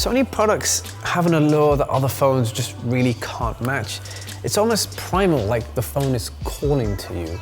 Sony products have an allure that other phones just really can't match. It's almost primal, like the phone is calling to you.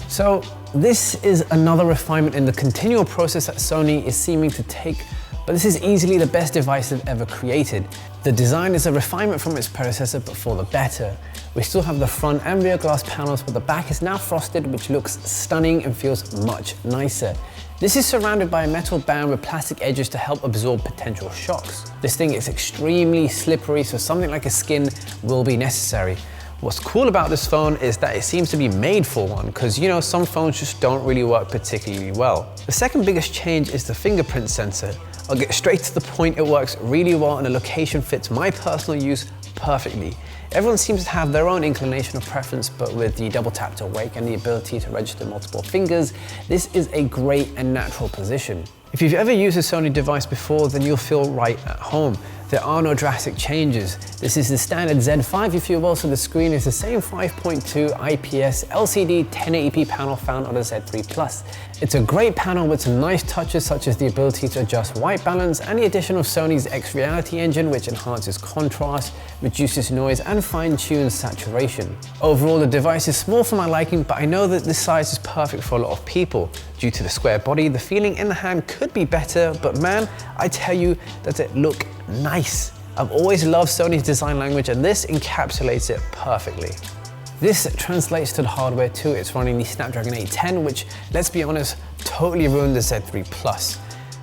So this is another refinement in the continual process that Sony is seeming to take, but this is easily the best device they've ever created. The design is a refinement from its predecessor, but for the better. We still have the front and rear glass panels, but the back is now frosted, which looks stunning and feels much nicer. This is surrounded by a metal band with plastic edges to help absorb potential shocks. This thing is extremely slippery, so something like a skin will be necessary. What's cool about this phone is that it seems to be made for one, because you know, some phones just don't really work particularly well. The second biggest change is the fingerprint sensor. I'll get straight to the point. It works really well and the location fits my personal use perfectly. Everyone seems to have their own inclination of preference, but with the double tap to wake and the ability to register multiple fingers, this is a great and natural position. If you've ever used a Sony device before, then you'll feel right at home. There are no drastic changes. This is the standard Z5, if you will, so the screen is the same 5.2 IPS LCD 1080p panel found on the Z3 Plus. It's a great panel with some nice touches such as the ability to adjust white balance and the addition of Sony's X Reality engine, which enhances contrast, reduces noise and fine-tunes saturation. Overall, the device is small for my liking, but I know that this size is perfect for a lot of people. Due to the square body, the feeling in the hand could be better, but man, I tell you, does it look nice. I've always loved Sony's design language and this encapsulates it perfectly. This translates to the hardware too. It's running the Snapdragon 810, which, let's be honest, totally ruined the Z3 Plus.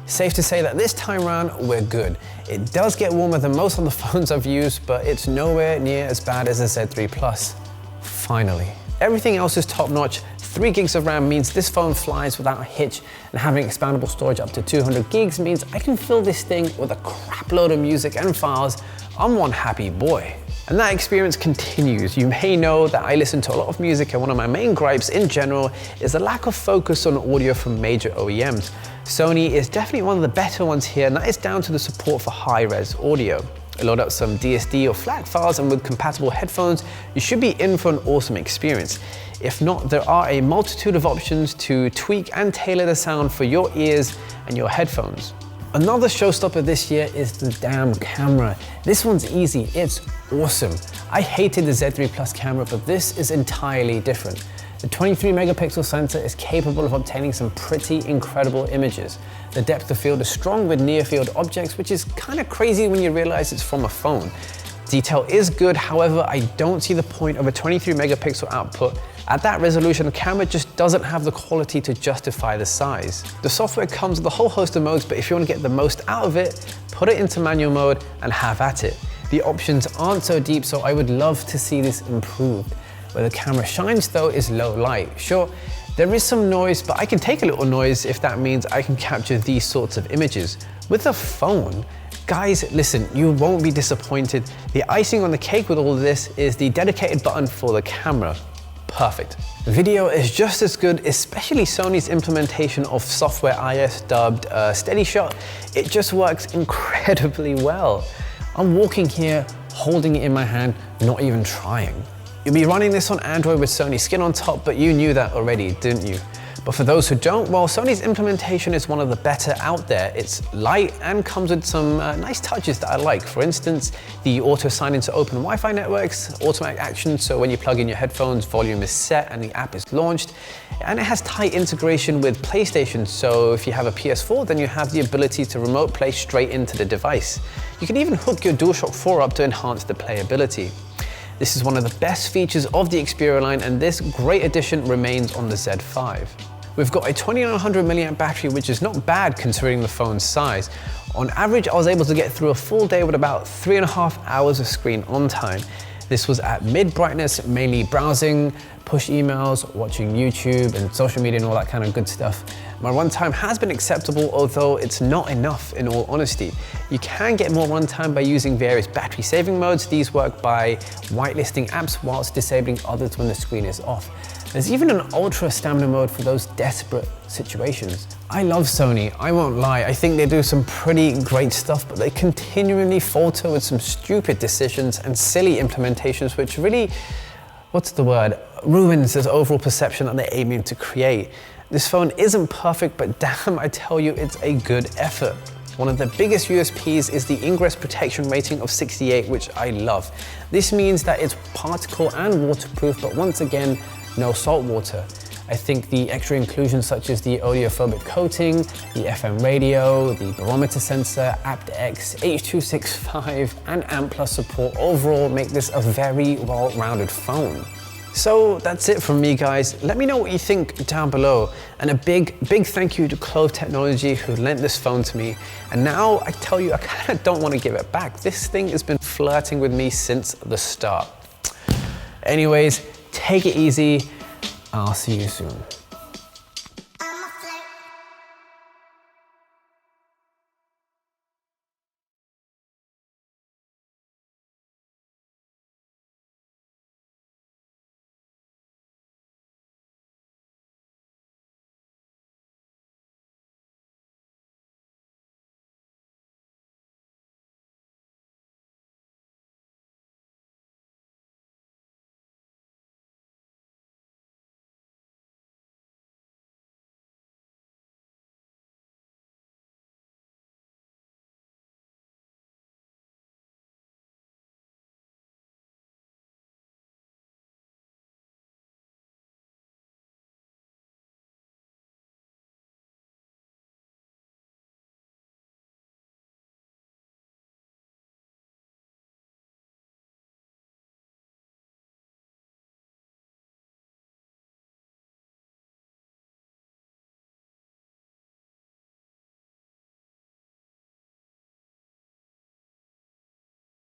Safe to say that this time around, we're good. It does get warmer than most of the phones I've used, but it's nowhere near as bad as the Z3 Plus. Finally. Everything else is top notch. 3 gigs of RAM means this phone flies without a hitch, and having expandable storage up to 200 gigs means I can fill this thing with a crap load of music and files. I'm one happy boy. And that experience continues. You may know that I listen to a lot of music, and one of my main gripes in general is the lack of focus on audio from major OEMs. Sony is definitely one of the better ones here, and that is down to the support for high-res audio. Load up some DSD or FLAC files, and with compatible headphones, you should be in for an awesome experience. If not, there are a multitude of options to tweak and tailor the sound for your ears and your headphones. Another showstopper this year is the damn camera. This one's easy, it's awesome. I hated the Z3 Plus camera, but this is entirely different. The 23 megapixel sensor is capable of obtaining some pretty incredible images. The depth of field is strong with near field objects, which is kind of crazy when you realize it's from a phone. Detail is good, however, I don't see the point of a 23 megapixel output. At that resolution, the camera just doesn't have the quality to justify the size. The software comes with a whole host of modes, but if you want to get the most out of it, put it into manual mode and have at it. The options aren't so deep, so I would love to see this improved. Where the camera shines though is low light. Sure, there is some noise, but I can take a little noise if that means I can capture these sorts of images. With a phone, guys, listen, you won't be disappointed. The icing on the cake with all of this is the dedicated button for the camera. Perfect. Video is just as good, especially Sony's implementation of software IS dubbed Steady Shot. It just works incredibly well. I'm walking here, holding it in my hand, not even trying. You'll be running this on Android with Sony skin on top, but you knew that already, didn't you? But for those who don't, well, Sony's implementation is one of the better out there. It's light and comes with some nice touches that I like. For instance, the auto sign into open Wi-Fi networks, automatic action, so when you plug in your headphones, volume is set and the app is launched. And it has tight integration with PlayStation, so if you have a PS4, then you have the ability to remote play straight into the device. You can even hook your DualShock 4 up to enhance the playability. This is one of the best features of the Xperia line, and this great addition remains on the Z5. We've got a 2900 mAh battery, which is not bad considering the phone's size. On average, I was able to get through a full day with about 3.5 hours of screen on time. This was at mid brightness, mainly browsing, push emails, watching YouTube and social media and all that kind of good stuff. My runtime has been acceptable, although it's not enough in all honesty. You can get more runtime by using various battery saving modes. These work by whitelisting apps whilst disabling others when the screen is off. There's even an ultra stamina mode for those desperate situations. I love Sony, I won't lie. I think they do some pretty great stuff, but they continually falter with some stupid decisions and silly implementations, which really, ruins this overall perception that they're aiming to create. This phone isn't perfect, but damn, I tell you, it's a good effort. One of the biggest USPs is the ingress protection rating of 68, which I love. This means that it's particle and waterproof, but once again, no salt water. I think the extra inclusions such as the audiophobic coating, the FM radio, the barometer sensor, aptX, H.265, and AMP+ support overall make this a very well-rounded phone. So that's it from me, guys. Let me know what you think down below. And a big thank you to Clove Technology who lent this phone to me. And now I tell you, I kind of don't want to give it back. This thing has been flirting with me since the start. Anyways, take it easy. I'll see you soon.